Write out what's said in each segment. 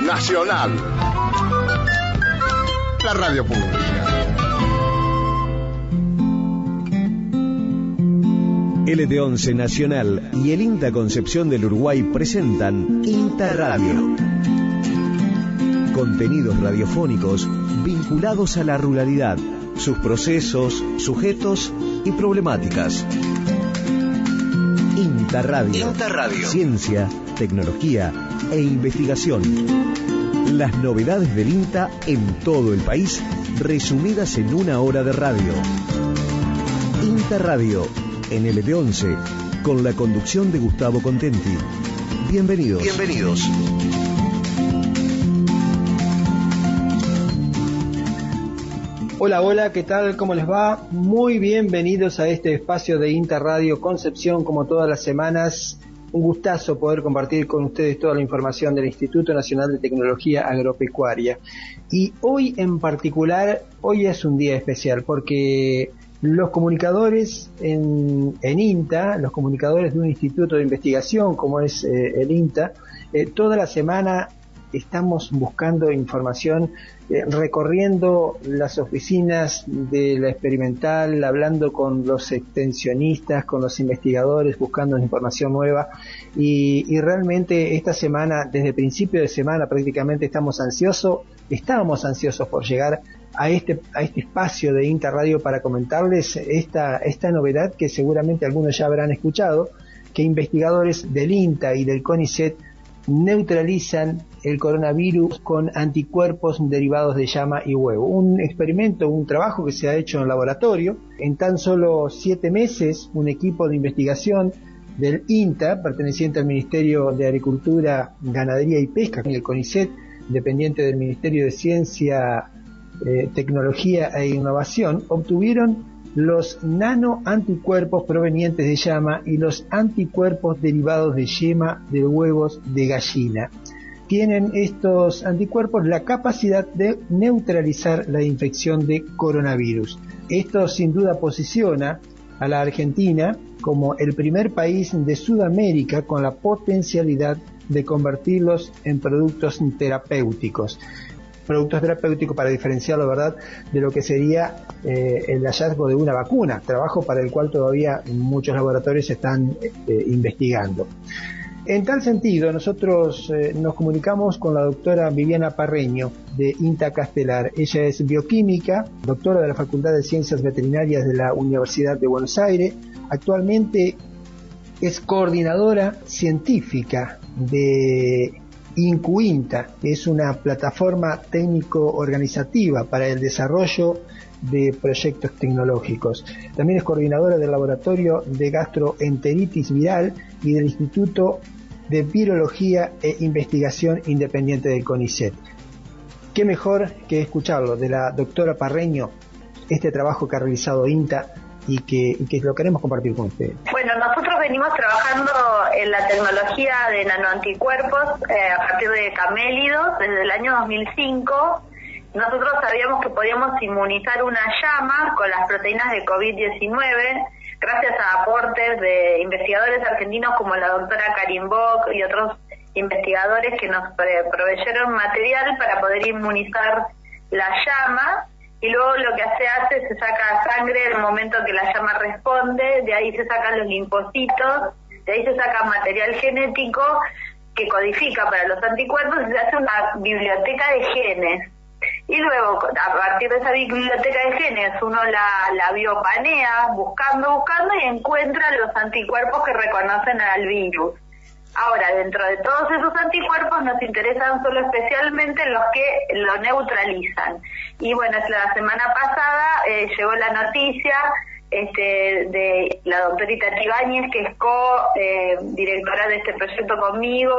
Nacional, la radio pública. LT11 Nacional y el INTA Concepción del Uruguay presentan INTA Radio. Contenidos radiofónicos vinculados a la ruralidad, sus procesos, sujetos y problemáticas. INTA Radio. INTA Radio. Ciencia, tecnología e investigación. Las novedades del INTA en todo el país, resumidas en una hora de radio. INTA Radio, en LT11, con la conducción de Gustavo Contenti. Bienvenidos. Bienvenidos. Hola, hola, ¿qué tal? ¿Cómo les va? Muy bienvenidos a este espacio de INTA Radio Concepción, como todas las semanas. Un gustazo poder compartir con ustedes toda la información del Instituto Nacional de Tecnología Agropecuaria. Y hoy en particular, hoy es un día especial porque los comunicadores en INTA, los comunicadores de un instituto de investigación como es el INTA, toda la semana estamos buscando información, recorriendo las oficinas de la experimental, hablando con los extensionistas, con los investigadores, buscando información nueva y realmente esta semana, desde principio de semana prácticamente estábamos ansiosos por llegar a este espacio de INTA Radio para comentarles esta novedad que seguramente algunos ya habrán escuchado, que investigadores del INTA y del CONICET neutralizan el coronavirus con anticuerpos derivados de llama y huevo. Un experimento, un trabajo que se ha hecho en laboratorio. En tan solo 7 meses, un equipo de investigación del INTA, perteneciente al Ministerio de Agricultura, Ganadería y Pesca, y el CONICET, dependiente del Ministerio de Ciencia, Tecnología e Innovación, obtuvieron los nanoanticuerpos provenientes de llama y los anticuerpos derivados de yema de huevos de gallina. Tienen estos anticuerpos la capacidad de neutralizar la infección de coronavirus. Esto sin duda posiciona a la Argentina como el primer país de Sudamérica con la potencialidad de convertirlos en productos terapéuticos. Productos terapéuticos para diferenciarlo, ¿verdad?, de lo que sería el hallazgo de una vacuna, trabajo para el cual todavía muchos laboratorios están investigando. En tal sentido, nosotros nos comunicamos con la doctora Viviana Parreño de INTA Castelar. Ella es bioquímica, doctora de la Facultad de Ciencias Veterinarias de la Universidad de Buenos Aires. Actualmente es coordinadora científica de INCUINTA, que es una plataforma técnico-organizativa para el desarrollo de proyectos tecnológicos. También es coordinadora del Laboratorio de Gastroenteritis Viral y del Instituto de Virología e Investigación Independiente del CONICET. Qué mejor que escucharlo de la doctora Parreño, este trabajo que ha realizado INTA y que lo queremos compartir con ustedes. Bueno, nosotros venimos trabajando en la tecnología de nanoanticuerpos a partir de camélidos desde el año 2005. Nosotros sabíamos que podíamos inmunizar una llama con las proteínas de COVID-19 gracias a aportes de investigadores argentinos como la doctora Karin Bock y otros investigadores que nos proveyeron material para poder inmunizar la llama. Y luego lo que se hace, se saca sangre en el momento que la llama responde, de ahí se sacan los linfocitos, de ahí se saca material genético que codifica para los anticuerpos y se hace una biblioteca de genes. Y luego, a partir de esa biblioteca de genes, uno la biopanea, buscando y encuentra los anticuerpos que reconocen al virus. Ahora, dentro de todos esos anticuerpos nos interesan solo especialmente los que lo neutralizan. Y bueno, la semana pasada llegó la noticia de la doctora Itati Ibáñez, que es directora de este proyecto conmigo,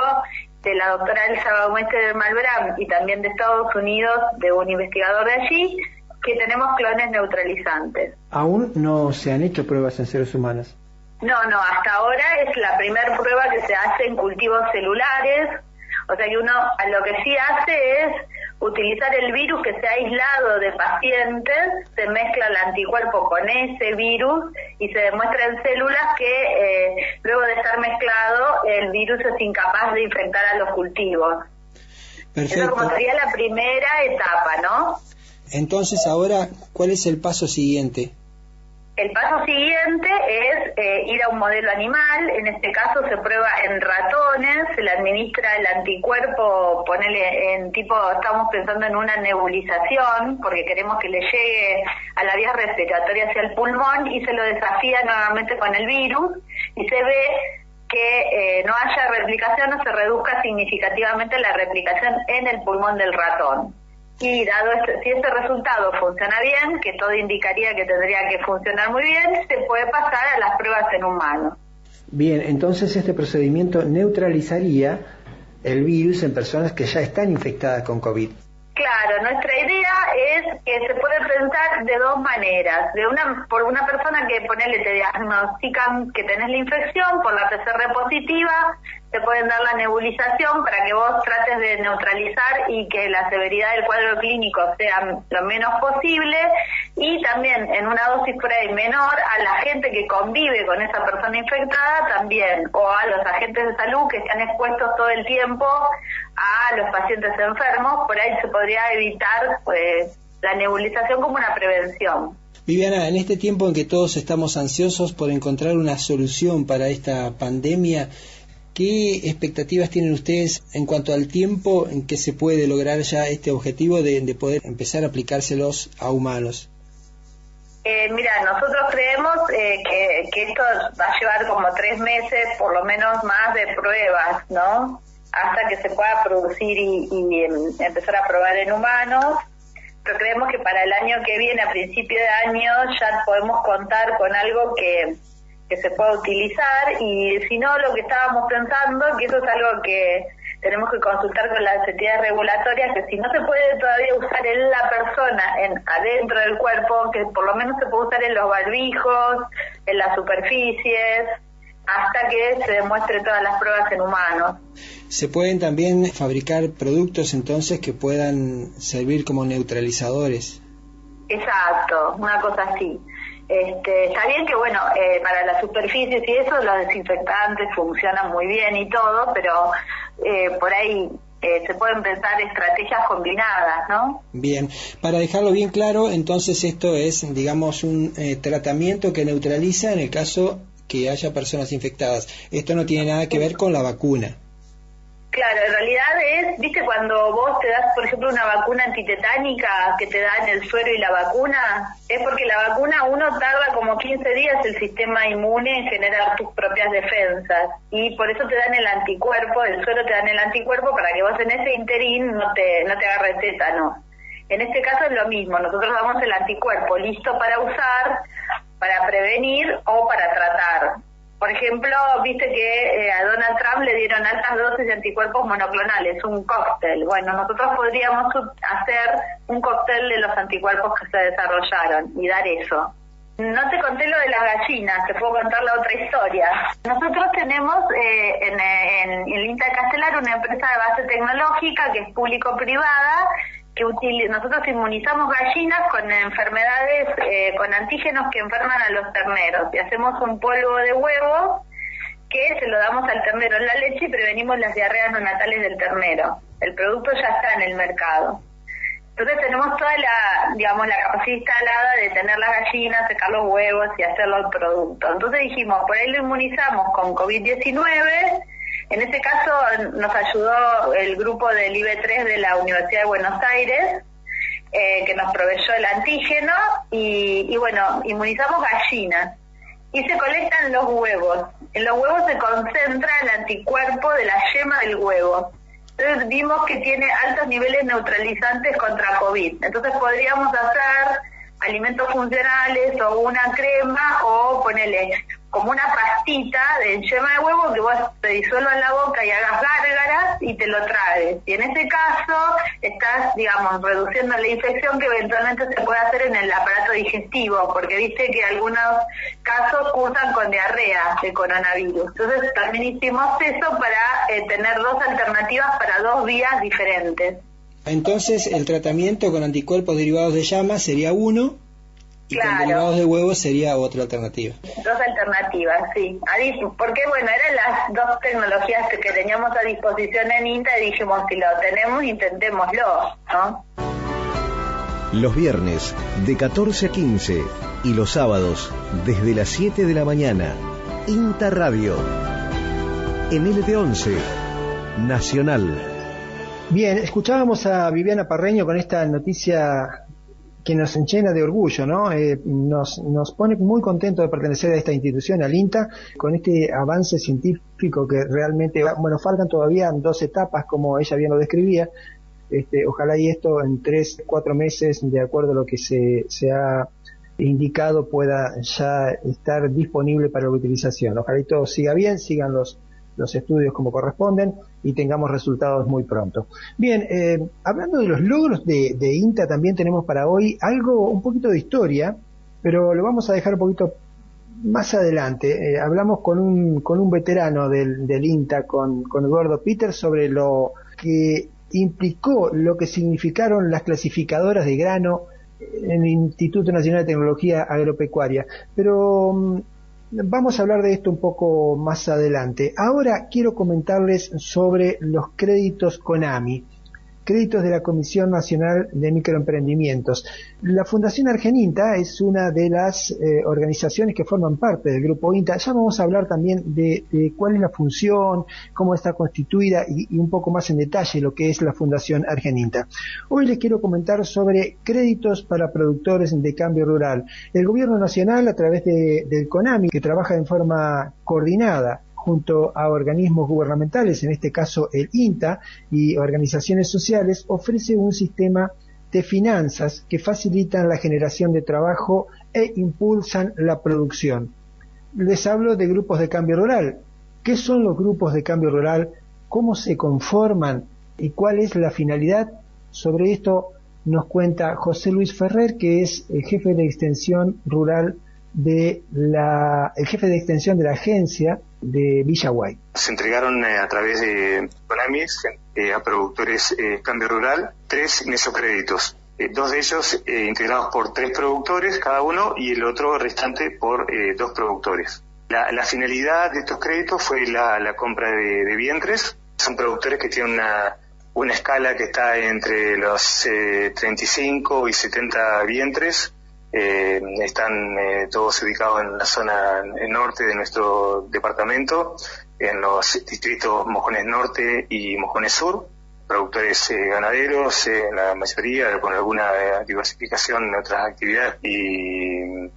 de la doctora Elsa Baumeister del Malbrán y también de Estados Unidos, de un investigador de allí, que tenemos clones neutralizantes. Aún no se han hecho pruebas en seres humanos. No, hasta ahora es la primera prueba que se hace en cultivos celulares, o sea que uno lo que sí hace es utilizar el virus que se ha aislado de pacientes, se mezcla el anticuerpo con ese virus y se demuestra en células que luego de estar mezclado el virus es incapaz de infectar a los cultivos. Perfecto. Eso como sería la primera etapa, ¿no? Entonces ahora, ¿cuál es el paso siguiente? El paso siguiente es ir a un modelo animal, en este caso se prueba en ratones, se le administra el anticuerpo, ponele en tipo, estamos pensando en una nebulización, porque queremos que le llegue a la vía respiratoria hacia el pulmón y se lo desafía nuevamente con el virus y se ve que no haya replicación o se reduzca significativamente la replicación en el pulmón del ratón. Y dado si este resultado funciona bien, que todo indicaría que tendría que funcionar muy bien, se puede pasar a las pruebas en humanos. Bien, entonces este procedimiento neutralizaría el virus en personas que ya están infectadas con COVID. Claro, nuestra idea es que se puede pensar de dos maneras. Por una persona que te diagnostican que tenés la infección, por la PCR positiva, te pueden dar la nebulización para que vos trates de neutralizar y que la severidad del cuadro clínico sea lo menos posible, y también en una dosis por ahí menor a la gente que convive con esa persona infectada también, o a los agentes de salud que están expuestos todo el tiempo a los pacientes enfermos. Por ahí se podría evitar la nebulización como una prevención. Viviana, en este tiempo en que todos estamos ansiosos por encontrar una solución para esta pandemia, ¿qué expectativas tienen ustedes en cuanto al tiempo en que se puede lograr ya este objetivo de poder empezar a aplicárselos a humanos? Mira, nosotros creemos que esto va a llevar como 3 meses, por lo menos más, de pruebas, ¿no? Hasta que se pueda producir y empezar a probar en humanos. Pero creemos que para el año que viene, a principio de año, ya podemos contar con algo que se pueda utilizar, y si no, lo que estábamos pensando, que eso es algo que tenemos que consultar con las entidades regulatorias, que si no se puede todavía usar en la persona, adentro del cuerpo, que por lo menos se puede usar en los barbijos, en las superficies, hasta que se demuestre todas las pruebas en humanos. ¿Se pueden también fabricar productos entonces que puedan servir como neutralizadores? Exacto, una cosa así. Está bien que, bueno, para las superficies y eso, los desinfectantes funcionan muy bien y todo, pero por ahí se pueden pensar estrategias combinadas, ¿no? Bien, para dejarlo bien claro, entonces esto es, digamos, un tratamiento que neutraliza en el caso que haya personas infectadas. Esto no tiene nada que ver con la vacuna. Claro, en realidad viste, cuando vos te das, por ejemplo, una vacuna antitetánica que te dan el suero y la vacuna, es porque la vacuna uno tarda como 15 días el sistema inmune en generar tus propias defensas, y por eso te dan el anticuerpo, el suero te dan el anticuerpo para que vos en ese interín no te agarre tétano. En este caso es lo mismo, nosotros damos el anticuerpo listo para usar, para prevenir o para tratar. Por ejemplo, viste que a Donald Trump le dieron altas dosis de anticuerpos monoclonales, un cóctel. Bueno, nosotros podríamos hacer un cóctel de los anticuerpos que se desarrollaron y dar eso. No te conté lo de las gallinas, te puedo contar la otra historia. Nosotros tenemos en el INTA de Castelar una empresa de base tecnológica que es público-privada, que nosotros inmunizamos gallinas con enfermedades, con antígenos que enferman a los terneros, y hacemos un polvo de huevo que se lo damos al ternero en la leche y prevenimos las diarreas neonatales del ternero. El producto ya está en el mercado. Entonces tenemos toda la capacidad instalada de tener las gallinas, secar los huevos y hacerlo al producto. Entonces dijimos, por ahí lo inmunizamos con COVID-19. En este caso nos ayudó el grupo del IB3 de la Universidad de Buenos Aires, que nos proveyó el antígeno, y bueno, inmunizamos gallinas. Y se colectan los huevos. En los huevos se concentra el anticuerpo de la yema del huevo. Entonces vimos que tiene altos niveles neutralizantes contra COVID. Entonces podríamos hacer alimentos funcionales o una crema, o ponerle como una pastita de yema de huevo que vos te disuelvas en la boca y hagas gárgaras y te lo tragues. Y en ese caso estás, digamos, reduciendo la infección que eventualmente se puede hacer en el aparato digestivo, porque viste que algunos casos cursan con diarrea de coronavirus. Entonces también hicimos eso para tener 2 alternativas para 2 vías diferentes. Entonces el tratamiento con anticuerpos derivados de llama sería uno. Y con derivados de huevo sería otra alternativa. Dos alternativas, sí. Porque bueno, eran las dos tecnologías que teníamos a disposición en INTA y dijimos, si lo tenemos, intentémoslo, ¿no? Los viernes de 14 a 15 y los sábados desde las 7 de la mañana, INTA Radio. En LT11, Nacional. Bien, escuchábamos a Viviana Parreño con esta noticia que nos llena de orgullo, ¿no? Nos pone muy contentos de pertenecer a esta institución, al INTA, con este avance científico que realmente, bueno, faltan todavía 2 etapas, como ella bien lo describía. Ojalá y esto en 3-4 meses, de acuerdo a lo que se ha indicado, pueda ya estar disponible para la utilización. Ojalá y todo siga bien, sigan los estudios como corresponden y tengamos resultados muy pronto. Bien, hablando de los logros de INTA, también tenemos para hoy algo, un poquito de historia, pero lo vamos a dejar un poquito más adelante. Hablamos con un veterano del INTA, con Eduardo Peter, sobre lo que implicó, lo que significaron las clasificadoras de grano en el Instituto Nacional de Tecnología Agropecuaria. Pero vamos a hablar de esto un poco más adelante. Ahora quiero comentarles sobre los créditos CONAMI, créditos de la Comisión Nacional de Microemprendimientos. La Fundación Argeninta es una de las organizaciones que forman parte del Grupo INTA. Ya vamos a hablar también de cuál es la función, cómo está constituida y un poco más en detalle lo que es la Fundación Argeninta. Hoy les quiero comentar sobre créditos para productores de cambio rural. El Gobierno Nacional, a través del CONAMI, que trabaja en forma coordinada junto a organismos gubernamentales, en este caso el INTA, y organizaciones sociales, ofrece un sistema de finanzas que facilitan la generación de trabajo e impulsan la producción. Les hablo de grupos de cambio rural. ¿Qué son los grupos de cambio rural? ¿Cómo se conforman? ¿Y cuál es la finalidad? Sobre esto nos cuenta José Luis Ferrer, que es el jefe de extensión rural el jefe de extensión de la agencia de Villaguay. Se entregaron a través de CONAMI a productores cambio rural 3 mesocréditos, 2 de ellos integrados por 3 productores cada uno y el otro restante por 2 productores. La finalidad de estos créditos fue la compra de vientres. Son productores que tienen una escala que está entre los 35 y 70 vientres. Están todos ubicados en la zona norte de nuestro departamento, en los distritos Mojones Norte y Mojones Sur, productores ganaderos, la mayoría con alguna diversificación en otras actividades, y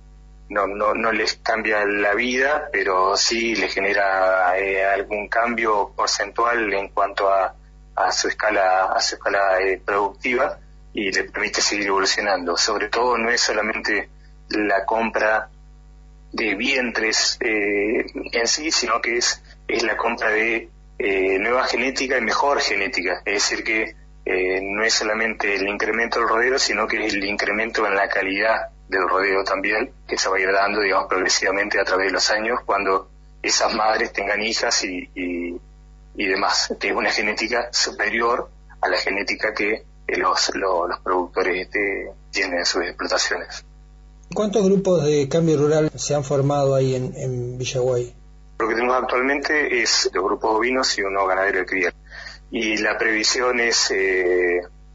no les cambia la vida, pero sí les genera algún cambio porcentual en cuanto a su escala productiva, y le permite seguir evolucionando. Sobre todo no es solamente la compra de vientres en sí, sino que es la compra de nueva genética y mejor genética. Es decir, que no es solamente el incremento del rodeo, sino que es el incremento en la calidad del rodeo también, que se va a ir dando, digamos, progresivamente a través de los años, cuando esas madres tengan hijas y demás. Es una genética superior a la genética que los productores tienen en sus explotaciones. ¿Cuántos grupos de cambio rural se han formado ahí en Villaguay? Lo que tenemos actualmente es 2 grupos bovinos y 1 ganadero de cría. Y la previsión es,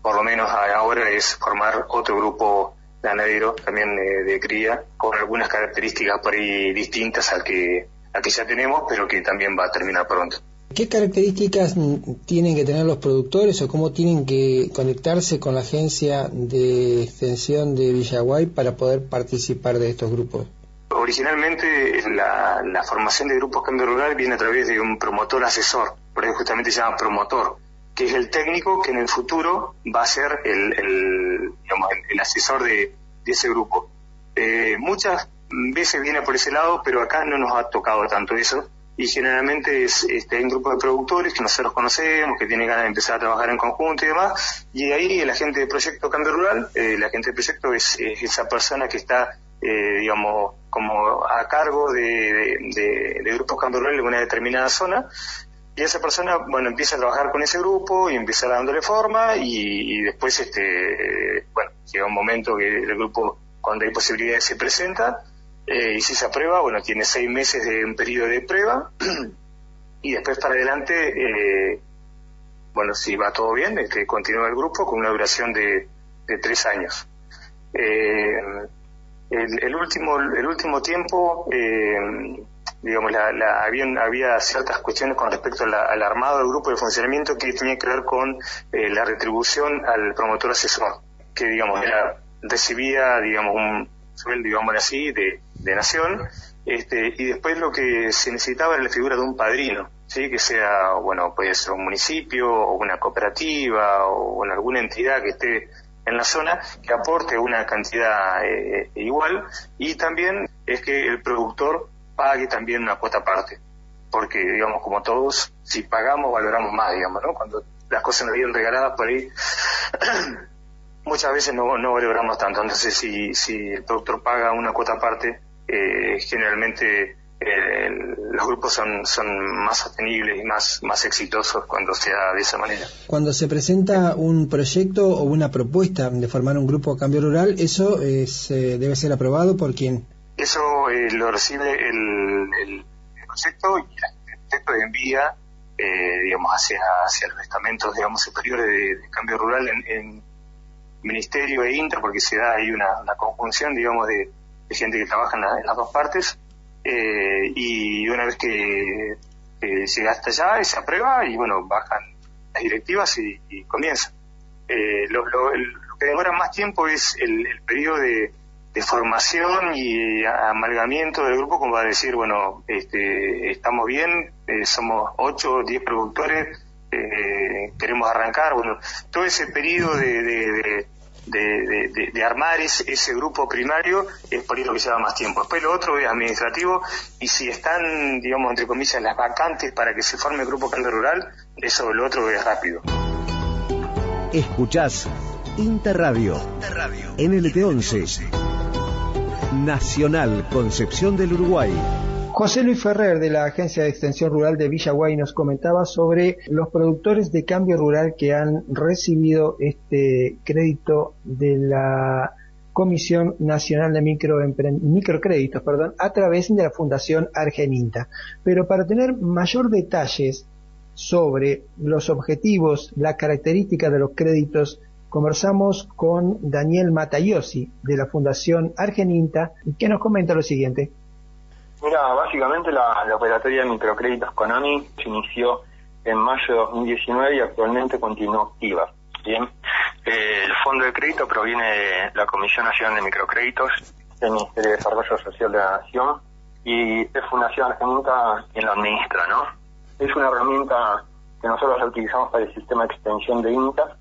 por lo menos ahora, es formar otro grupo ganadero también de cría, con algunas características por ahí distintas al que ya tenemos, pero que también va a terminar pronto. ¿Qué características tienen que tener los productores o cómo tienen que conectarse con la agencia de extensión de Villaguay para poder participar de estos grupos? Originalmente la formación de grupos cambio rural viene a través de un promotor asesor, por eso justamente se llama promotor, que es el técnico que en el futuro va a ser el asesor de ese grupo. Muchas veces viene por ese lado, pero acá no nos ha tocado tanto eso. Y generalmente hay un grupo de productores que nosotros conocemos, que tienen ganas de empezar a trabajar en conjunto y demás, y ahí el agente de proyecto Cambio Rural, el agente de proyecto es esa persona que está, como a cargo de grupos Cambio Rural en una determinada zona, y esa persona, empieza a trabajar con ese grupo y empieza dándole forma, y después, llega un momento que el grupo cuando hay posibilidades se presenta, y si se aprueba, bueno, tiene 6 meses de un periodo de prueba, y después para adelante, bueno, si va todo bien, continúa el grupo con una duración de 3 años. El último tiempo, digamos, había ciertas cuestiones con respecto al armado del grupo de funcionamiento que tenía que ver con la retribución al promotor asesor, que, digamos, recibía, digamos, un sueldo, digamos así, de nación, y después lo que se necesitaba era la figura de un padrino, ¿sí? Que sea, bueno, puede ser un municipio o una cooperativa o alguna entidad que esté en la zona que aporte una cantidad igual, y también es que el productor pague también una cuota aparte, porque, digamos, como todos, si pagamos valoramos más, digamos, ¿no? Cuando las cosas nos vienen regaladas por ahí muchas veces no valoramos tanto. Entonces si el productor paga una cuota aparte, generalmente los grupos son más sostenibles y más exitosos cuando sea de esa manera. Cuando se presenta un proyecto o una propuesta de formar un grupo Cambio Rural, ¿eso debe ser aprobado por quién? Eso lo recibe el proyecto, y el proyecto envía digamos hacia los estamentos, digamos, superiores de Cambio Rural en Ministerio e INTA, porque se da ahí una conjunción, digamos, de gente que trabaja en las dos partes, y una vez que llega hasta allá, se aprueba y, bueno, bajan las directivas y comienza. Lo que demora más tiempo es el periodo de formación y amalgamiento del grupo, como va a decir, bueno, estamos bien, somos 8 o 10 productores, queremos arrancar. Bueno, todo ese periodo de armar ese grupo primario es por eso que lleva más tiempo. Después lo otro es administrativo, y si están, digamos, entre comillas, las vacantes para que se forme el grupo Cambio Rural, eso lo otro es rápido. Escuchás Interradio, NLT11, Nacional Concepción del Uruguay. José Luis Ferrer, de la Agencia de Extensión Rural de Villaguay, nos comentaba sobre los productores de Cambio Rural que han recibido este crédito de la Comisión Nacional de Microcréditos, a través de la Fundación Argeninta. Pero para tener mayor detalles sobre los objetivos, la característica de los créditos, conversamos con Daniel Matayosi, de la Fundación Argeninta, que nos comenta lo siguiente. Mira, básicamente la operatoria de microcréditos Conami se inició en mayo de 2019 y actualmente continúa activa. Bien, el fondo de crédito proviene de la Comisión Nacional de Microcréditos del Ministerio de Desarrollo Social de la Nación, y es Fundación Argeninta quien la administra, ¿no? Es una herramienta que nosotros la utilizamos para el sistema de extensión de INTA,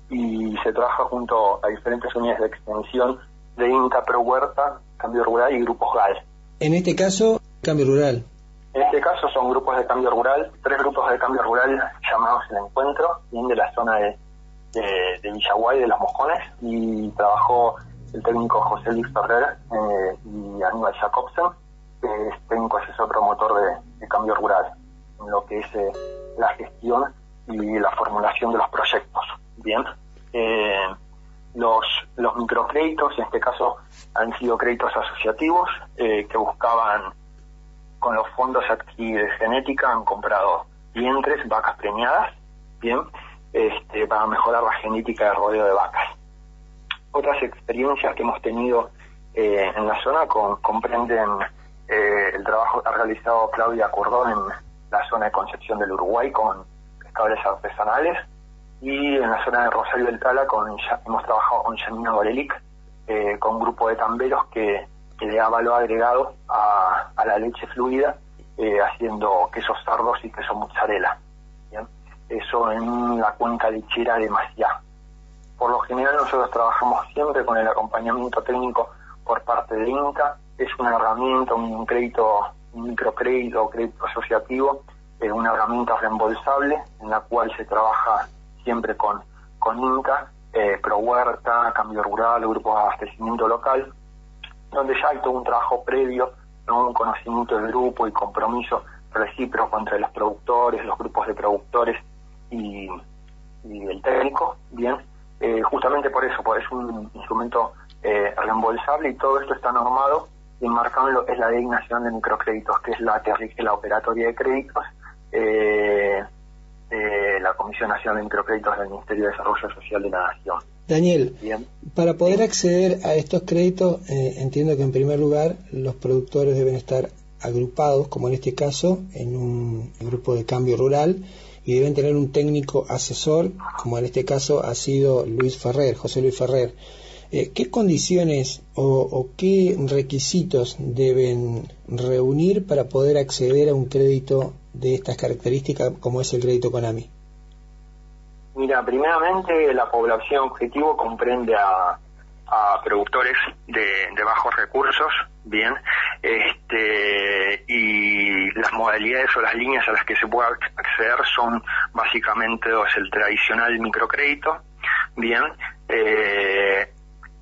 y se trabaja junto a diferentes unidades de extensión de INTA, Pro Huerta, Cambio Rural y Grupos GAL. En este caso, Cambio Rural. En este caso son grupos de Cambio Rural, 3 grupos de Cambio Rural llamados El Encuentro, bien de la zona de Villaguay, de Los Moscones, y trabajó el técnico José Luis Ferrer y Aníbal Jacobsen, que es técnico asesor promotor de Cambio Rural, en lo que es la gestión y la formulación de los proyectos. Bien, los microcréditos en este caso han sido créditos asociativos que buscaban, con los fondos de genética, han comprado vientres, vacas preñadas, bien, para mejorar la genética de rodeo de vacas. Otras experiencias que hemos tenido en la zona comprenden el trabajo que ha realizado Claudia Cordón en la zona de Concepción del Uruguay con pescadores artesanales, y en la zona de Rosario del Tala hemos trabajado con Janina Gorelic, con un grupo de tamberos que le da valor agregado a la leche fluida, haciendo quesos sardos y queso mozzarella. ¿Bien? Eso en la cuenca lechera de Maciá. Por lo general nosotros trabajamos siempre con el acompañamiento técnico por parte de INTA. Es una herramienta, un microcrédito o crédito asociativo, una herramienta reembolsable en la cual se trabaja siempre con INTA, Pro Huerta, Cambio Rural, Grupo de Abastecimiento Local, donde ya hay todo un trabajo previo, ¿no? Un conocimiento del grupo y compromiso recíproco entre los productores, los grupos de productores y el técnico, bien, justamente por eso, porque es un instrumento reembolsable, y todo esto está normado y marcado es la Ley Nacional de Microcréditos, que es la que rige la operatoria de créditos, la Comisión Nacional de Microcréditos del Ministerio de Desarrollo Social de la Nación. Daniel, Bien. para poder acceder a estos créditos, entiendo que en primer lugar los productores deben estar agrupados, como en este caso, en un grupo de cambio rural, y deben tener un técnico asesor, como en este caso ha sido José Luis Ferrer. ¿Qué condiciones o qué requisitos deben reunir para poder acceder a un crédito de estas características, como es el crédito Conami? Mira, primeramente la población objetivo comprende a productores de bajos recursos, bien, y las modalidades o las líneas a las que se puede acceder son básicamente dos: el tradicional microcrédito, bien,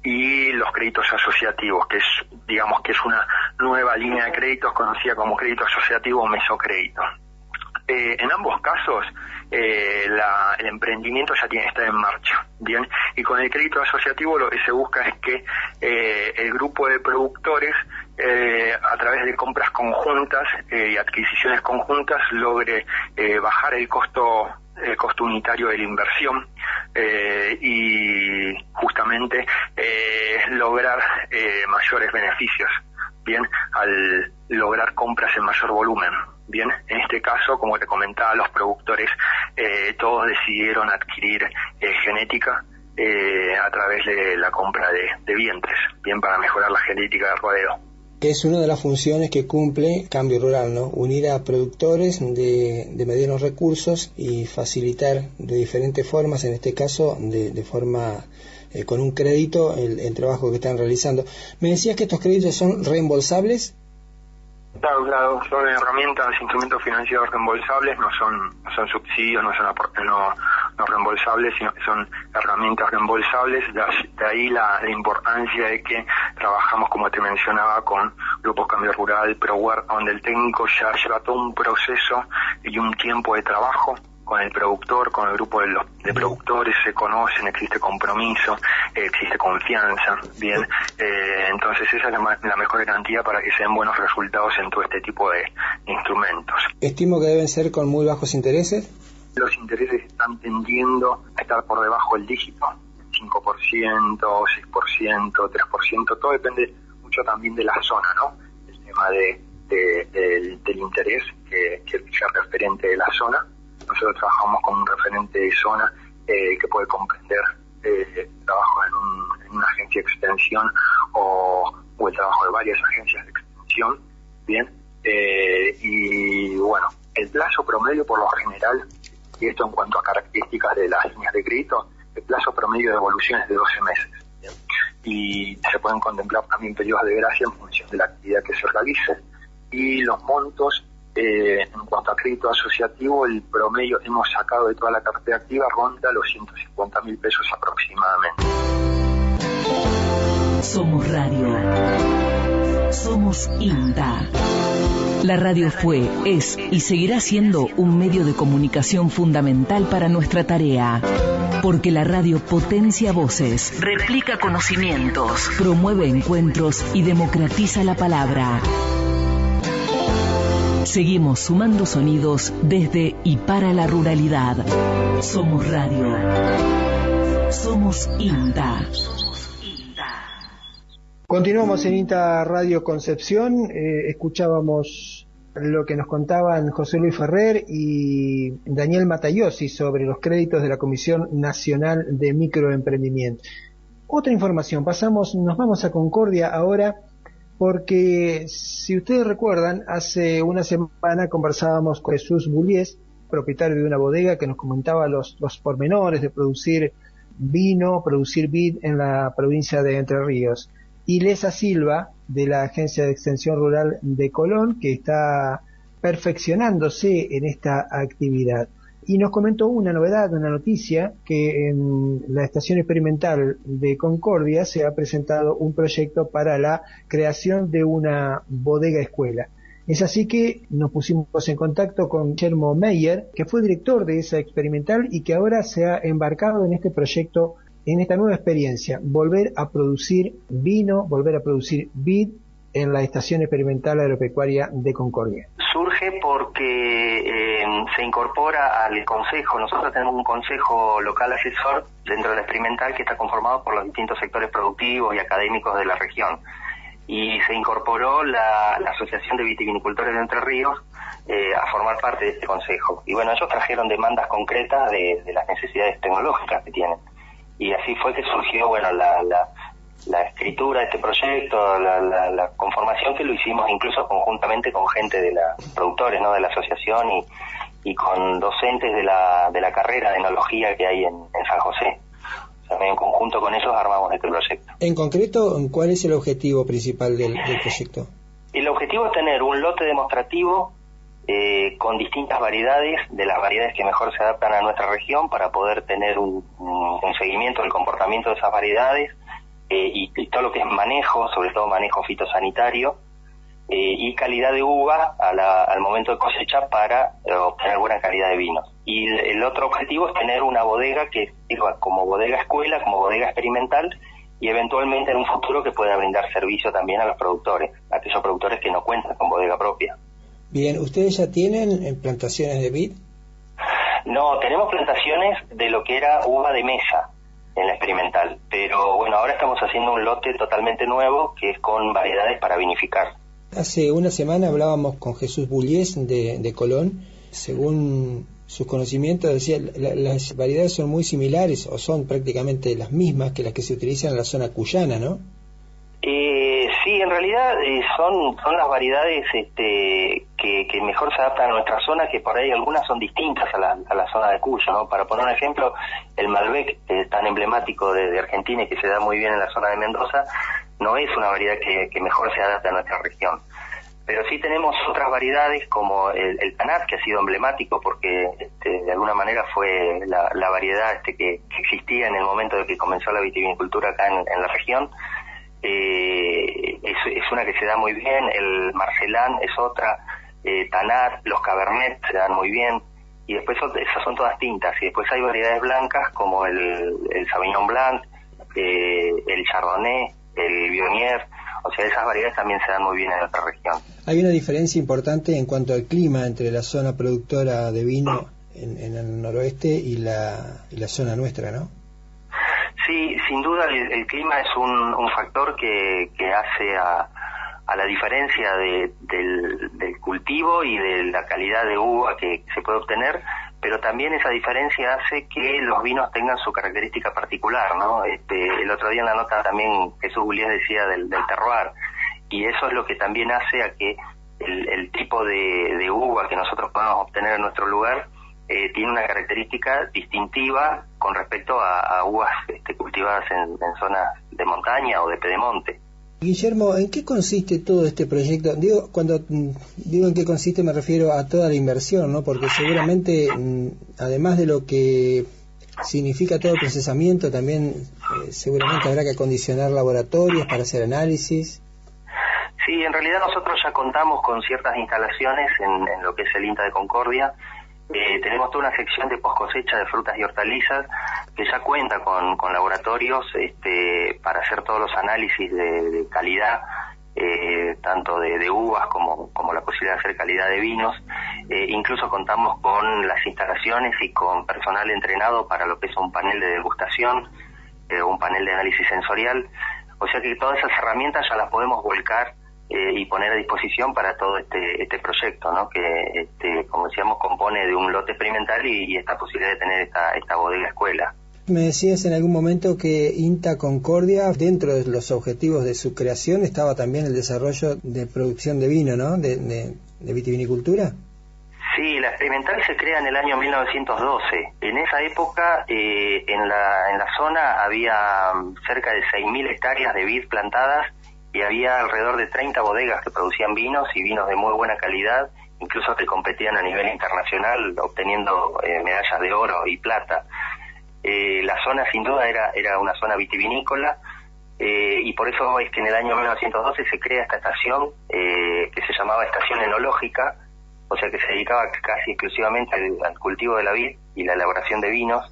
y los créditos asociativos, que es una nueva línea de créditos conocida como crédito asociativo o mesocrédito. En ambos casos el emprendimiento ya tiene que estar en marcha, bien, y con el crédito asociativo lo que se busca es que el grupo de productores a través de compras conjuntas y adquisiciones conjuntas logre bajar el costo unitario de la inversión y justamente lograr mayores beneficios, bien, al lograr compras en mayor volumen. Bien, en este caso, como te comentaba, los productores todos decidieron adquirir genética a través de la compra de vientres, bien, para mejorar la genética de rodeo. Que es una de las funciones que cumple Cambio Rural, ¿no? Unir a productores de medianos recursos y facilitar de diferentes formas, en este caso de forma con un crédito, el trabajo que están realizando. Me decías que estos créditos son reembolsables. Claro, son herramientas, instrumentos financieros reembolsables, no son subsidios, no son no reembolsables, sino que son herramientas reembolsables. De ahí la importancia de que trabajamos, como te mencionaba, con Grupo Cambio Rural, ProWare, donde el técnico ya lleva todo un proceso y un tiempo de trabajo con el productor, con el grupo de productores, se conocen, existe compromiso, existe confianza, bien, entonces esa es la mejor garantía para que se den buenos resultados en todo este tipo de instrumentos. Estimo que deben ser con muy bajos intereses. Los intereses están tendiendo a estar por debajo del dígito, 5%, 6%, 3%, todo depende mucho también de la zona, ¿no? El tema del interés que sea referente de la zona. Nosotros trabajamos con un referente de zona que puede comprender trabajo en una agencia de extensión o el trabajo de varias agencias de extensión, bien, y bueno, el plazo promedio por lo general, y esto en cuanto a características de las líneas de crédito, el plazo promedio de evolución es de 12 meses, ¿bien? Y se pueden contemplar también periodos de gracia en función de la actividad que se realice, y los montos. En cuanto a crédito asociativo, el promedio hemos sacado de toda la cartera activa ronda los 150.000 pesos aproximadamente. Somos radio. Somos INTA. La radio fue, es y seguirá siendo un medio de comunicación fundamental para nuestra tarea. Porque la radio potencia voces, replica conocimientos, promueve encuentros y democratiza la palabra. Seguimos sumando sonidos desde y para la ruralidad. Somos radio. Somos INTA. Continuamos en INTA Radio Concepción. Escuchábamos lo que nos contaban José Luis Ferrer y Daniel Matayosi sobre los créditos de la Comisión Nacional de Microemprendimiento. Otra información, nos vamos a Concordia ahora, porque si ustedes recuerdan, hace una semana conversábamos con Jesús Bullies, propietario de una bodega, que nos comentaba los pormenores de producir vid en la provincia de Entre Ríos. Y Lesa Silva, de la Agencia de Extensión Rural de Colón, que está perfeccionándose en esta actividad. Y nos comentó una novedad, una noticia, que en la Estación Experimental de Concordia se ha presentado un proyecto para la creación de una bodega escuela. Es así que nos pusimos en contacto con Guillermo Meyer, que fue director de esa experimental y que ahora se ha embarcado en este proyecto en esta nueva experiencia, volver a producir vino, volver a producir vid en la Estación Experimental Agropecuaria de Concordia? Surge porque se incorpora al consejo. Nosotros tenemos un consejo local asesor dentro de la experimental que está conformado por los distintos sectores productivos y académicos de la región. Y se incorporó la Asociación de Vitivinicultores de Entre Ríos a formar parte de este consejo. Y bueno, ellos trajeron demandas concretas de las necesidades tecnológicas que tienen. Y así fue que surgió, bueno, la escritura de este proyecto, la conformación, que lo hicimos incluso conjuntamente con gente de los productores, ¿no?, de la asociación y con docentes de la carrera de enología que hay en San José. O sea, en conjunto con ellos armamos este proyecto. En concreto, ¿cuál es el objetivo principal del proyecto? El objetivo es tener un lote demostrativo con distintas variedades, de las variedades que mejor se adaptan a nuestra región, para poder tener un seguimiento del comportamiento de esas variedades, y todo lo que es manejo, sobre todo manejo fitosanitario, y calidad de uva al momento de cosecha para obtener buena calidad de vinos. Y el otro objetivo es tener una bodega que sirva como bodega escuela, como bodega experimental, y eventualmente en un futuro que pueda brindar servicio también a los productores, a aquellos productores que no cuentan con bodega propia. Bien, ¿ustedes ya tienen plantaciones de vid? No, tenemos plantaciones de lo que era uva de mesa en la experimental, pero bueno, ahora estamos haciendo un lote totalmente nuevo que es con variedades para vinificar. Hace una semana hablábamos con Jesús Bullies de Colón. Según sus conocimientos, decía, las variedades son muy similares o son prácticamente las mismas que las que se utilizan en la zona cuyana, ¿no? Sí, en realidad son las variedades que mejor se adaptan a nuestra zona, que por ahí algunas son distintas a la zona de Cuyo, ¿no? Para poner un ejemplo, el Malbec, tan emblemático de Argentina y que se da muy bien en la zona de Mendoza, no es una variedad que mejor se adapta a nuestra región. Pero sí tenemos otras variedades como el Tanat, que ha sido emblemático porque de alguna manera fue la variedad que existía en el momento de que comenzó la vitivinicultura acá en la región. Es una que se da muy bien. El Marcelán es otra, Tanat, los Cabernet se dan muy bien, y después esas son todas tintas. Y después hay variedades blancas como el Sauvignon Blanc, el Chardonnay, el Viognier. O sea, esas variedades también se dan muy bien en nuestra región. Hay una diferencia importante en cuanto al clima entre la zona productora de vino en el noroeste y la zona nuestra, ¿no? Sí, sin duda el clima es un factor que hace a la diferencia del cultivo y de la calidad de uva que se puede obtener, pero también esa diferencia hace que los vinos tengan su característica particular, ¿no? El otro día en la nota también Jesús Bullies decía del terroir, y eso es lo que también hace a que el tipo de uva que nosotros podamos obtener en nuestro lugar tiene una característica distintiva con respecto a uvas cultivadas en zonas de montaña o de pedemonte. Guillermo, ¿en qué consiste todo este proyecto? Cuando digo en qué consiste me refiero a toda la inversión, ¿no? Porque seguramente, además de lo que significa todo el procesamiento, también seguramente habrá que acondicionar laboratorios para hacer análisis. Sí, en realidad nosotros ya contamos con ciertas instalaciones en lo que es el INTA de Concordia. Tenemos toda una sección de poscosecha de frutas y hortalizas que ya cuenta con laboratorios para hacer todos los análisis de calidad, tanto de uvas como la posibilidad de hacer calidad de vinos. Incluso contamos con las instalaciones y con personal entrenado para lo que es un panel de degustación, un panel de análisis sensorial. O sea que todas esas herramientas ya las podemos volcar y poner a disposición para todo este proyecto, ¿no? Que como decíamos, compone de un lote experimental y esta posibilidad de tener esta bodega escuela. Me decías en algún momento que INTA Concordia, dentro de los objetivos de su creación, estaba también el desarrollo de producción de vino, ¿no? De vitivinicultura. Sí, la experimental se crea en el año 1912. En esa época, en la zona había cerca de 6.000 hectáreas de vid plantadas, y había alrededor de 30 bodegas que producían vinos, y vinos de muy buena calidad, incluso que competían a nivel internacional, obteniendo medallas de oro y plata. La zona sin duda era una zona vitivinícola, y por eso es que en el año 1912 se crea esta estación que se llamaba Estación Enológica, o sea que se dedicaba casi exclusivamente al cultivo de la vid y la elaboración de vinos.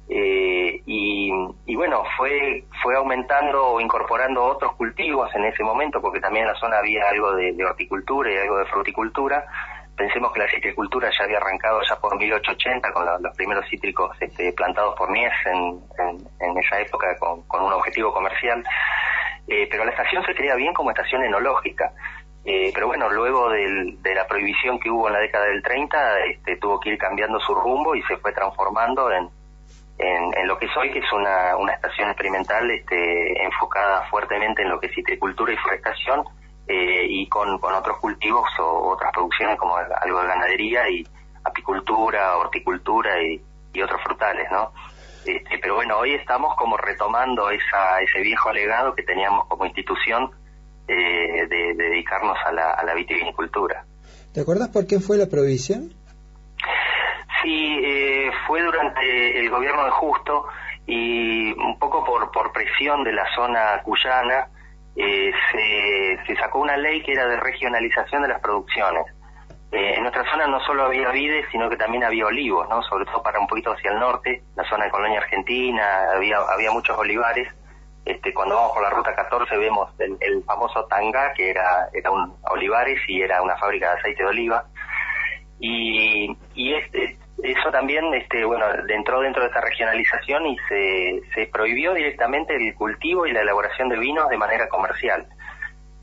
y bueno, fue aumentando o incorporando otros cultivos en ese momento, porque también en la zona había algo de horticultura y algo de fruticultura. Pensemos que la citricultura ya había arrancado ya por 1880 con los primeros cítricos plantados por Mies en esa época con un objetivo comercial, pero la estación se creía bien como estación enológica. Pero bueno, luego de la prohibición que hubo en la década del 30, tuvo que ir cambiando su rumbo y se fue transformando en lo que es hoy, que es una estación experimental enfocada fuertemente en lo que es citricultura y forestación, y con otros cultivos o otras producciones como algo de ganadería y apicultura, horticultura y otros frutales, ¿no? Pero bueno, hoy estamos como retomando ese viejo legado que teníamos como institución, de dedicarnos a la vitivinicultura. ¿Te acuerdas por qué fue la prohibición? Sí, fue durante el gobierno de Justo, y un poco por presión de la zona cuyana, se sacó una ley que era de regionalización de las producciones. En nuestra zona no solo había vides, sino que también había olivos, ¿no? Sobre todo para un poquito hacia el norte, la zona de Colonia Argentina, había muchos olivares. Cuando vamos por la ruta 14 vemos el famoso Tangá, que era un olivares y era una fábrica de aceite de oliva. Y eso también entró dentro de esta regionalización y se prohibió directamente el cultivo y la elaboración de vinos de manera comercial.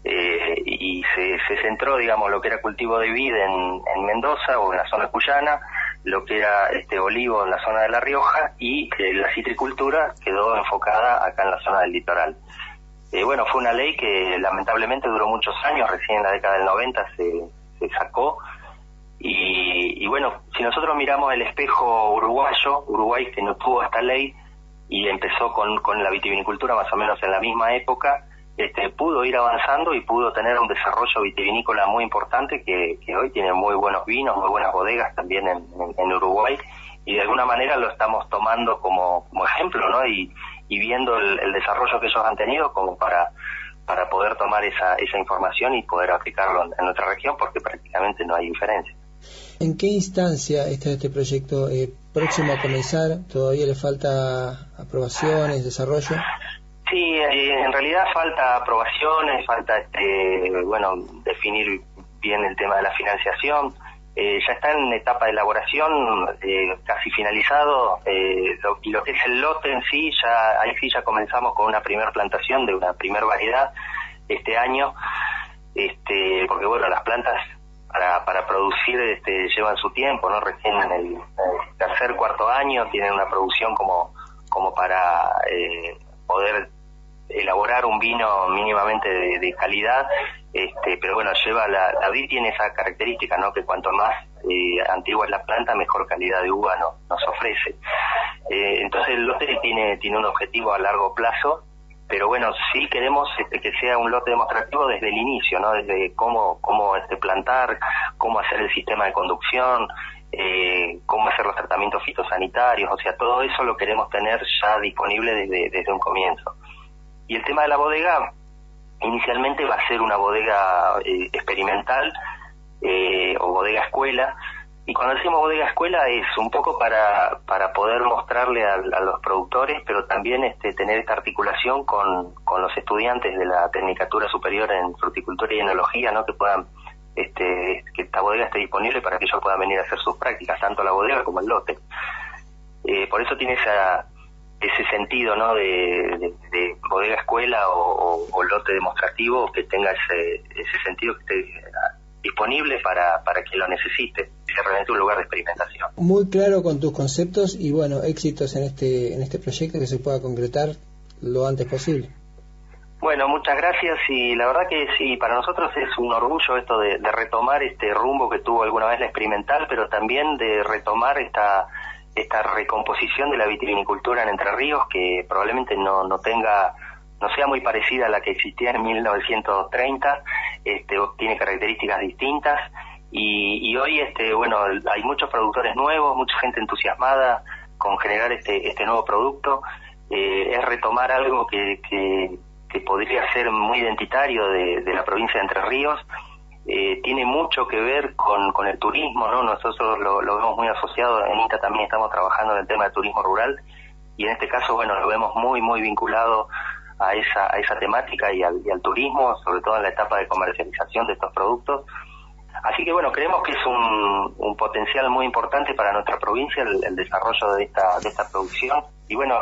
Y se centró, digamos, lo que era cultivo de vid en Mendoza o en la zona cuyana, lo que era olivo en la zona de La Rioja, y la citricultura quedó enfocada acá en la zona del litoral. Bueno, fue una ley que lamentablemente duró muchos años, recién en la década del 90 se sacó. Y bueno, si nosotros miramos el espejo Uruguay que no tuvo esta ley y empezó con la vitivinicultura más o menos en la misma época, pudo ir avanzando y pudo tener un desarrollo vitivinícola muy importante que hoy tiene muy buenos vinos, muy buenas bodegas también en Uruguay, y de alguna manera lo estamos tomando como ejemplo, ¿no? Y viendo el desarrollo que ellos han tenido como para poder tomar esa información y poder aplicarlo en nuestra región, porque prácticamente no hay diferencia. ¿En qué instancia está este proyecto? ¿Próximo a comenzar? ¿Todavía le falta aprobaciones, desarrollo? Sí, en realidad falta aprobaciones, falta definir bien el tema de la financiación. Ya está en etapa de elaboración, casi finalizado, y lo que es el lote en sí, ahí sí ya comenzamos con una primer plantación de una primer variedad este año, porque bueno, las plantas para producir llevan su tiempo, ¿no? Recién en el tercer, cuarto año tienen una producción como para poder elaborar un vino mínimamente de calidad, pero bueno, la vid tiene esa característica, ¿no? Que cuanto más antigua es la planta, mejor calidad de uva nos ofrece. Entonces el lote tiene un objetivo a largo plazo, pero bueno, sí queremos que sea un lote demostrativo desde el inicio, ¿no? Desde cómo plantar, cómo hacer el sistema de conducción, cómo hacer los tratamientos fitosanitarios, o sea, todo eso lo queremos tener ya disponible desde un comienzo. Y el tema de la bodega, inicialmente va a ser una bodega experimental o bodega escuela, y cuando decimos bodega escuela es un poco para poder mostrarle a los productores, pero también tener esta articulación con los estudiantes de la Tecnicatura Superior en Fruticultura y Enología, ¿no? Que puedan que esta bodega esté disponible para que ellos puedan venir a hacer sus prácticas, tanto la bodega como el lote. Por eso tiene ese sentido, ¿no? de bodega escuela o lote demostrativo, que tenga ese sentido, que esté disponible para quien lo necesite, es realmente un lugar de experimentación. Muy claro con tus conceptos y bueno, éxitos en este proyecto, que se pueda concretar lo antes posible. Bueno, muchas gracias, y la verdad que sí, para nosotros es un orgullo esto de retomar este rumbo que tuvo alguna vez la experimental, pero también de retomar esta recomposición de la vitivinicultura en Entre Ríos, que probablemente no sea muy parecida a la que existía en 1930, tiene características distintas, y hoy hay muchos productores nuevos, mucha gente entusiasmada con generar este nuevo producto. Es retomar algo que podría ser muy identitario de la provincia de Entre Ríos. Tiene mucho que ver con el turismo, ¿no? Nosotros lo vemos muy asociado, en INTA también estamos trabajando en el tema del turismo rural, y en este caso, bueno, lo vemos muy, muy vinculado a esa temática y al turismo, sobre todo en la etapa de comercialización de estos productos. Así que bueno, creemos que es un potencial muy importante para nuestra provincia el desarrollo de esta producción, y bueno,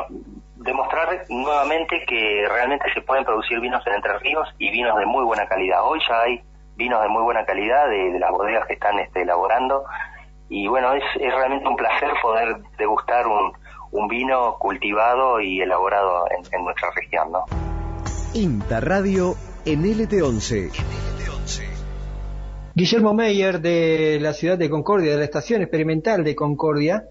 demostrar nuevamente que realmente se pueden producir vinos en Entre Ríos y vinos de muy buena calidad. Hoy ya hay vinos de muy buena calidad de las bodegas que están elaborando, y bueno, es realmente un placer poder degustar un vino cultivado y elaborado en nuestra región, ¿no? INTA Radio en LT11. Guillermo Meyer, de la ciudad de Concordia, de la Estación Experimental de Concordia,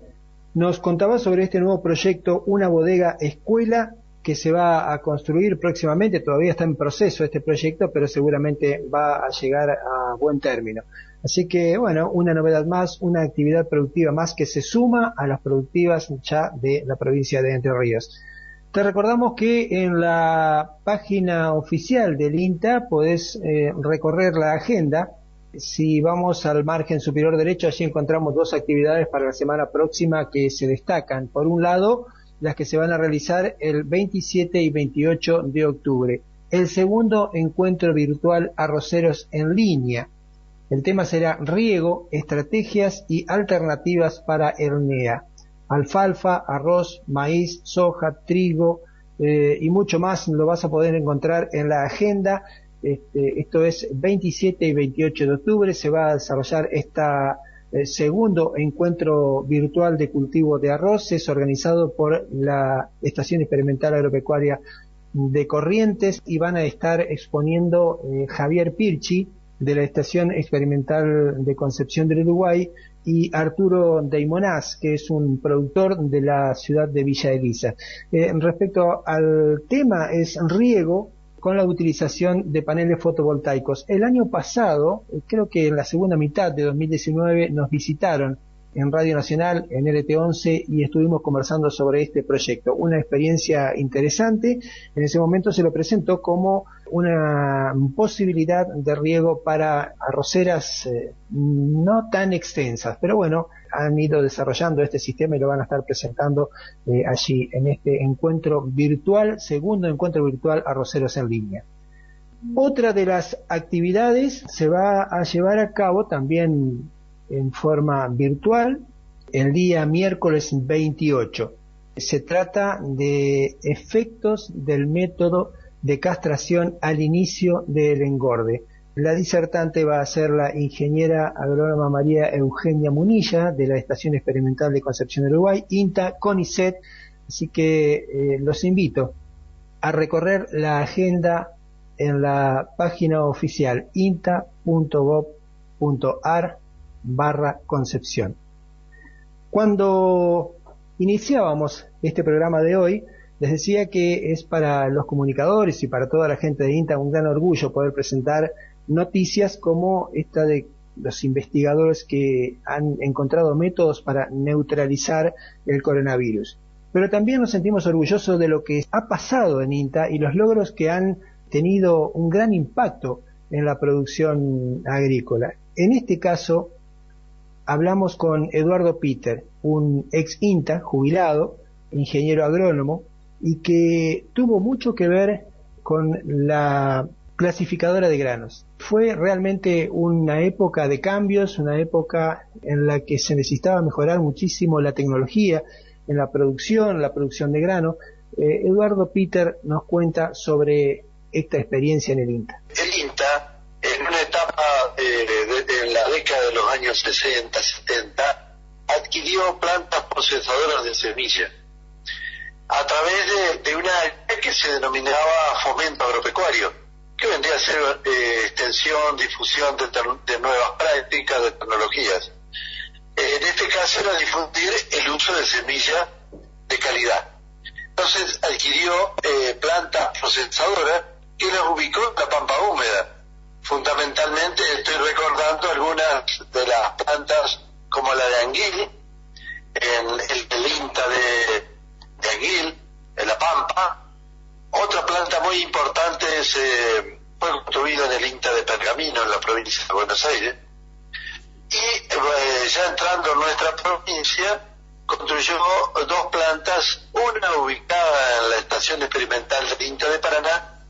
nos contaba sobre este nuevo proyecto, una bodega escuela que se va a construir próximamente. Todavía está en proceso este proyecto, pero seguramente va a llegar a buen término. Así que, bueno, una novedad más, una actividad productiva más que se suma a las productivas ya de la provincia de Entre Ríos. Te recordamos que en la página oficial del INTA podés recorrer la agenda. Si vamos al margen superior derecho, allí encontramos dos actividades para la semana próxima que se destacan. Por un lado, las que se van a realizar el 27 y 28 de octubre. El segundo encuentro virtual Arroceros en línea. El tema será riego, estrategias y alternativas para Hernea. Alfalfa, arroz, maíz, soja, trigo y mucho más lo vas a poder encontrar en la agenda. Esto es 27 y 28 de octubre, se va a desarrollar segundo encuentro virtual de cultivo de arroz. Es organizado por la Estación Experimental Agropecuaria de Corrientes y van a estar exponiendo Javier Pirchi, de la Estación Experimental de Concepción del Uruguay, y Arturo Deimonaz, que es un productor de la ciudad de Villa Elisa. Respecto al tema, es riego con la utilización de paneles fotovoltaicos. El año pasado, creo que en la segunda mitad de 2019, nos visitaron en Radio Nacional, en LT11, y estuvimos conversando sobre este proyecto. Una experiencia interesante. En ese momento se lo presentó como una posibilidad de riego para arroceras no tan extensas, pero bueno, han ido desarrollando este sistema y lo van a estar presentando allí en este encuentro virtual, segundo encuentro virtual Arroceros en línea. Otra de las actividades se va a llevar a cabo también en forma virtual el día miércoles 28. Se trata de efectos del método de castración al inicio del engorde. La disertante va a ser la ingeniera agrónoma María Eugenia Munilla, de la Estación Experimental de Concepción del Uruguay, INTA, CONICET. Así que los invito a recorrer la agenda en la página oficial inta.gov.ar/Concepción. Cuando iniciábamos este programa de hoy, les decía que es para los comunicadores y para toda la gente de INTA un gran orgullo poder presentar noticias como esta de los investigadores que han encontrado métodos para neutralizar el coronavirus. Pero también nos sentimos orgullosos de lo que ha pasado en INTA y los logros que han tenido un gran impacto en la producción agrícola. En este caso, hablamos con Eduardo Peter, un ex INTA jubilado, ingeniero agrónomo, y que tuvo mucho que ver con la clasificadora de granos. Fue realmente una época de cambios, una época en la que se necesitaba mejorar muchísimo la tecnología en la producción de grano. Eduardo Peter nos cuenta sobre esta experiencia en el INTA. El INTA, en una etapa en la década de los años 60, 70, adquirió plantas procesadoras de semilla a través de una que se denominaba fomento agropecuario, que vendría a ser extensión, difusión de nuevas prácticas, de tecnologías. En este caso era difundir el uso de semilla de calidad. Entonces adquirió plantas procesadoras que las ubicó en la pampa húmeda. Fundamentalmente estoy recordando algunas de las plantas como la de Anguil, en el INTA de Anguil, en La Pampa. Otra planta muy importante fue construida en el INTA de Pergamino, en la provincia de Buenos Aires. Y ya entrando en nuestra provincia, construyó dos plantas, una una ubicada en la estación experimental del INTA de Paraná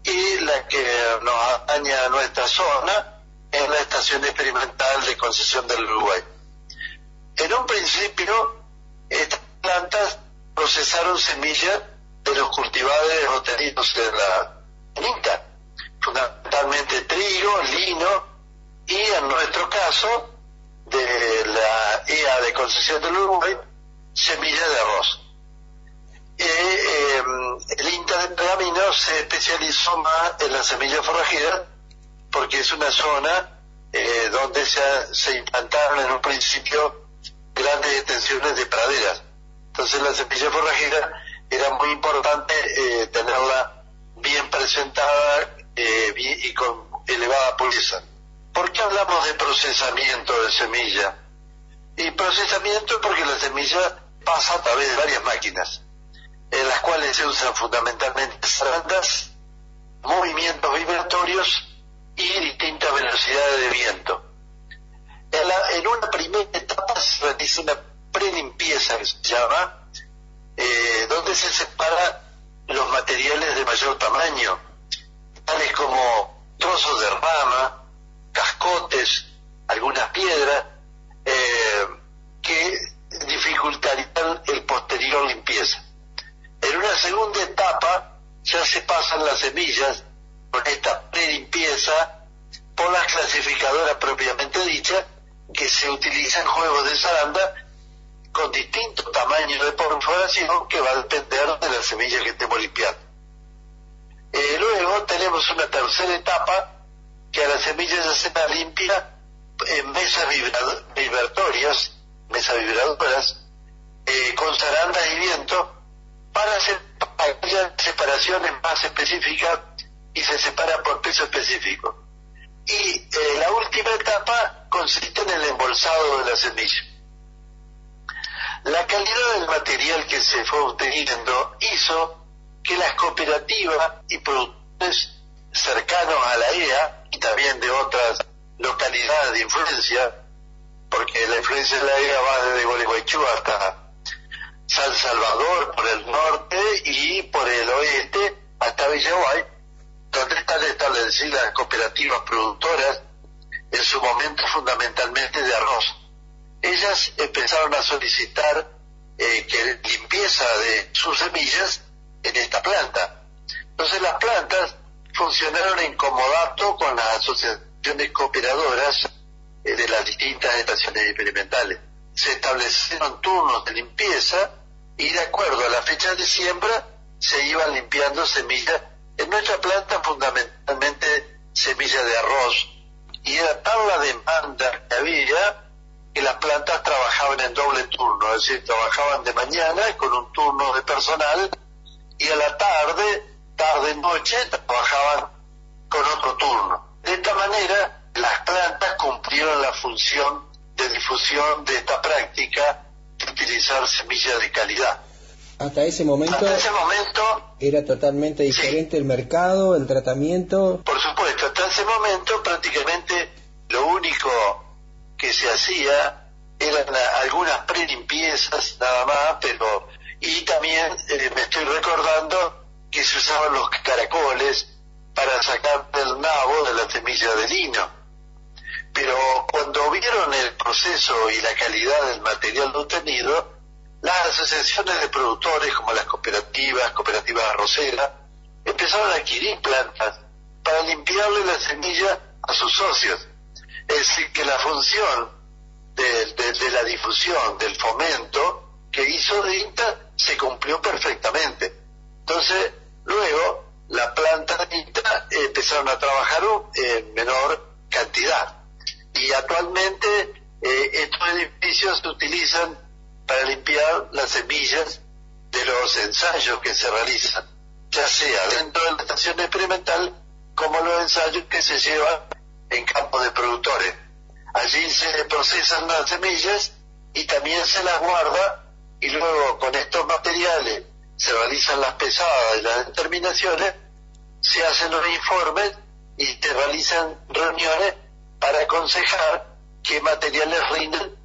y la que nos atañe a nuestra zona en la estación experimental de Concepción del Uruguay. En un principio, estas plantas procesaron semillas de los cultivares obtenidos en INTA, fundamentalmente trigo, lino y, en nuestro caso, de la EA de Concepción del Uruguay, semillas de arroz. El INTA de Pergamino se especializó más en las semillas forrajeras porque es una zona donde se implantaron en un principio grandes extensiones de praderas. Entonces la semilla forrajera era muy importante tenerla bien presentada y con elevada pureza. ¿Por qué hablamos de procesamiento de semilla? Y procesamiento porque la semilla pasa a través de varias máquinas, en las cuales se usan fundamentalmente zarandas, movimientos vibratorios y distintas velocidades de viento. En una primera etapa se realiza una prelimpieza, que se llama, donde se separan los materiales de mayor tamaño, tales como trozos de rama, cascotes, algunas piedras, que dificultarían el posterior limpieza. En una segunda etapa ya se pasan las semillas con esta prelimpieza por las clasificadoras propiamente dichas, que se utilizan juegos de zaranda con distintos tamaños de perforación que va a depender de la semilla que estemos limpiando. Luego tenemos una tercera etapa que a la semilla ya se la limpia en mesas vibradoras con zarandas y viento para hacer aquellas separaciones más específicas y se separa por peso específico. Y la última etapa consiste en el embolsado de la semilla. La calidad del material que se fue obteniendo hizo que las cooperativas y productores cercanos a la EA y también de otras localidades de influencia, porque la influencia de la EA va desde Gualeguaychú hasta San Salvador por el norte y por el oeste hasta Villaguay, donde están establecidas las cooperativas productoras, en su momento fundamentalmente de arroz. Ellas empezaron a solicitar que limpieza de sus semillas en esta planta. Entonces las plantas funcionaron en comodato con las asociaciones cooperadoras de las distintas estaciones experimentales. Se establecieron turnos de limpieza y de acuerdo a la fecha de siembra se iban limpiando semillas. En nuestra planta fundamentalmente semillas de arroz, y era tal la demanda que había que las plantas trabajaban en doble turno, es decir, trabajaban de mañana con un turno de personal y a la tarde-noche trabajaban con otro turno. De esta manera las plantas cumplieron la función de difusión de esta práctica de utilizar semillas de calidad. Hasta ese momento era totalmente diferente, sí. El mercado, el tratamiento. Por supuesto, hasta ese momento prácticamente lo único que se hacía eran algunas prelimpiezas nada más, y también me estoy recordando que se usaban los caracoles para sacar el nabo de la semilla de lino. Pero cuando vieron el proceso y la calidad del material obtenido, las asociaciones de productores como las cooperativas arroceras, empezaron a adquirir plantas para limpiarle la semilla a sus socios. Es decir, que la función de la difusión, del fomento que hizo INTA se cumplió perfectamente. Entonces, luego, la planta de INTA empezaron a trabajar en menor cantidad. Y actualmente estos edificios se utilizan para limpiar las semillas de los ensayos que se realizan, ya sea dentro de la estación experimental como los ensayos que se llevan en campos de productores. Allí se procesan las semillas y también se las guarda, y luego con estos materiales se realizan las pesadas y las determinaciones, se hacen los informes y se realizan reuniones para aconsejar qué materiales rinden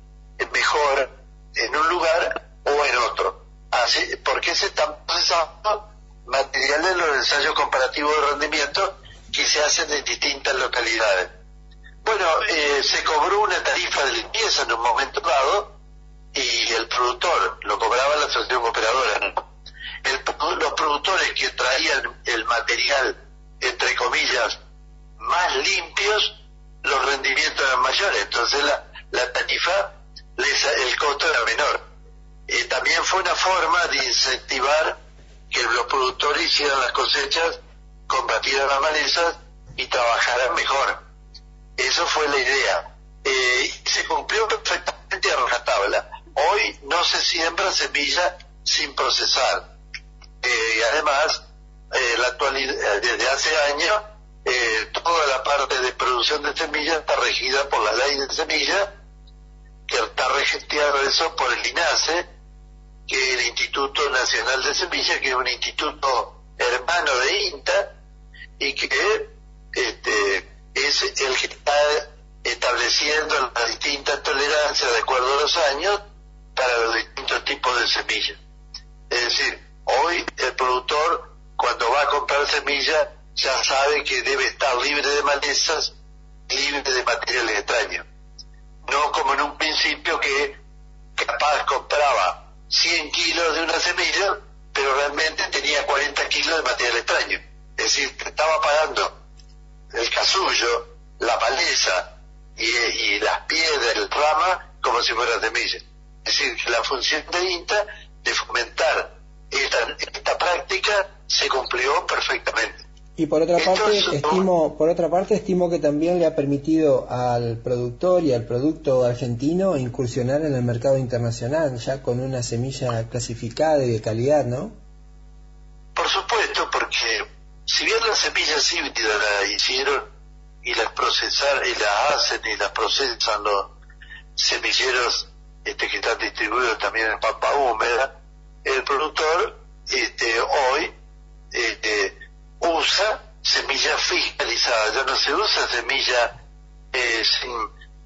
mejor en un lugar o en otro. Así, por porque se están procesando materiales en los ensayos comparativos de rendimiento que se hacen en distintas localidades. Bueno, se cobró una tarifa de limpieza en un momento dado y el productor lo cobraba la asociación operadora, ¿no? Los productores que traían el material, entre comillas, más limpios, los rendimientos eran mayores, entonces la tarifa, el costo era menor. También fue una forma de incentivar que los productores hicieran las cosechas, combatieran las malezas y trabajaran mejor. Eso fue la idea. Se cumplió perfectamente a rajatabla. Hoy no se siembra semilla sin procesar. Y además, la actualidad, desde hace años, toda la parte de producción de semillas está regida por la ley de semilla, que está registrado eso por el INASE, que es el Instituto Nacional de Semillas, que es un instituto hermano de INTA, y que es el que está estableciendo las distintas tolerancias de acuerdo a los años para los distintos tipos de semillas. Es decir, hoy el productor, cuando va a comprar semilla, ya sabe que debe estar libre de malezas, libre de materiales extraños. No como en un principio que capaz compraba 100 kilos de una semilla, pero realmente tenía 40 kilos de material extraño. Es decir, te estaba pagando el casullo, la maleza y las piedras del rama como si fuera semilla. Es decir, que la función de INTA de fomentar esta práctica se cumplió perfectamente. Y por otra parte, estimo que también le ha permitido al productor y al producto argentino incursionar en el mercado internacional, ya con una semilla clasificada y de calidad, ¿no? Por supuesto, porque si bien las semillas híbridas las hicieron y las procesaron y las hacen y las procesan los semilleros que están distribuidos también en pampa húmeda, el productor hoy usa semilla fiscalizada. Ya no se usa semilla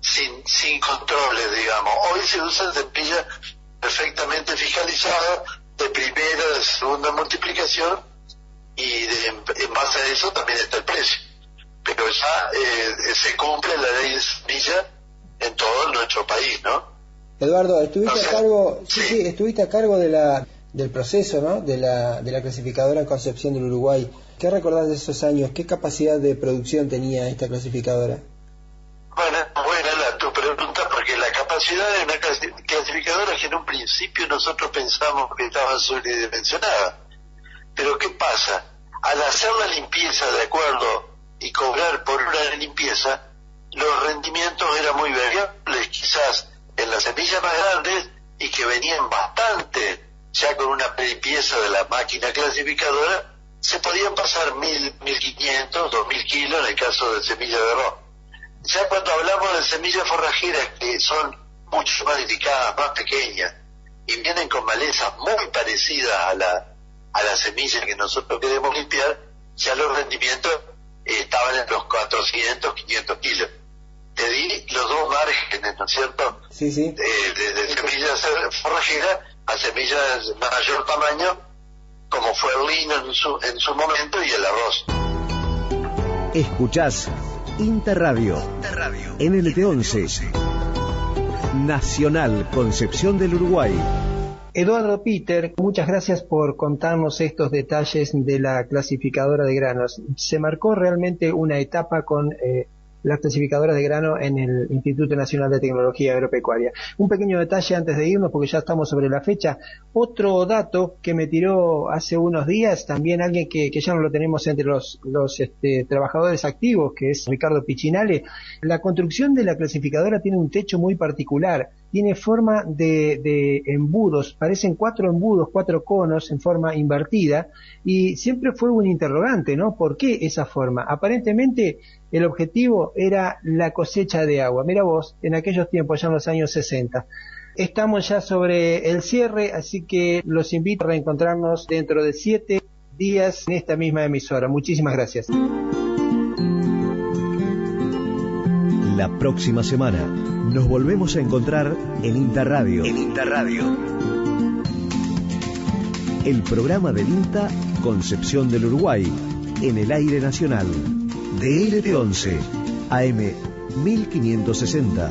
sin controles, digamos. Hoy se usa semilla perfectamente fiscalizada, de primera, de segunda multiplicación, y en base a eso también está el precio. Pero ya se cumple la ley de semilla en todo nuestro país, ¿no? Eduardo, estuviste a cargo del proceso, ¿no? de la clasificadora en Concepción del Uruguay. ¿Qué recordás de esos años? ¿Qué capacidad de producción tenía esta clasificadora? Bueno, buena tu pregunta, porque la capacidad de una clasificadora que en un principio nosotros pensamos que estaba sobredimensionada. Pero ¿qué pasa? Al hacer la limpieza de acuerdo y cobrar por una limpieza, los rendimientos eran muy variables, quizás en las semillas más grandes y que venían bastante ya con una limpieza de la máquina clasificadora, se podían pasar 1.000, 1.500, 2.000 kilos en el caso de semillas de arroz. Ya cuando hablamos de semillas forrajeras, que son mucho más delicadas, más pequeñas, y vienen con malezas muy parecidas a la semilla que nosotros queremos limpiar, ya los rendimientos estaban en los 400, 500 kilos. Te di los dos márgenes, ¿no es cierto? Sí. De semillas forrajeras a semillas de mayor tamaño, como fue el lino en su momento y el arroz. Escuchás Interradio, NLT11, Nacional Concepción del Uruguay. Eduardo Peter, muchas gracias por contarnos estos detalles de la clasificadora de granos. Se marcó realmente una etapa con las clasificadoras de grano en el Instituto Nacional de Tecnología Agropecuaria. Un pequeño detalle antes de irnos, porque ya estamos sobre la fecha. Otro dato que me tiró hace unos días, también alguien que ya no lo tenemos entre los trabajadores activos, que es Ricardo Pichinale. La construcción de la clasificadora tiene un techo muy particular. Tiene forma de embudos, parecen 4 embudos, 4 conos en forma invertida, y siempre fue un interrogante, ¿no? ¿Por qué esa forma? Aparentemente el objetivo era la cosecha de agua. Mira vos, en aquellos tiempos, ya en los años 60. Estamos ya sobre el cierre, así que los invito a reencontrarnos dentro de 7 días en esta misma emisora. Muchísimas gracias. La próxima semana nos volvemos a encontrar en Interradio. el programa del INTA Concepción del Uruguay, en el aire nacional. DLT11, AM 1560.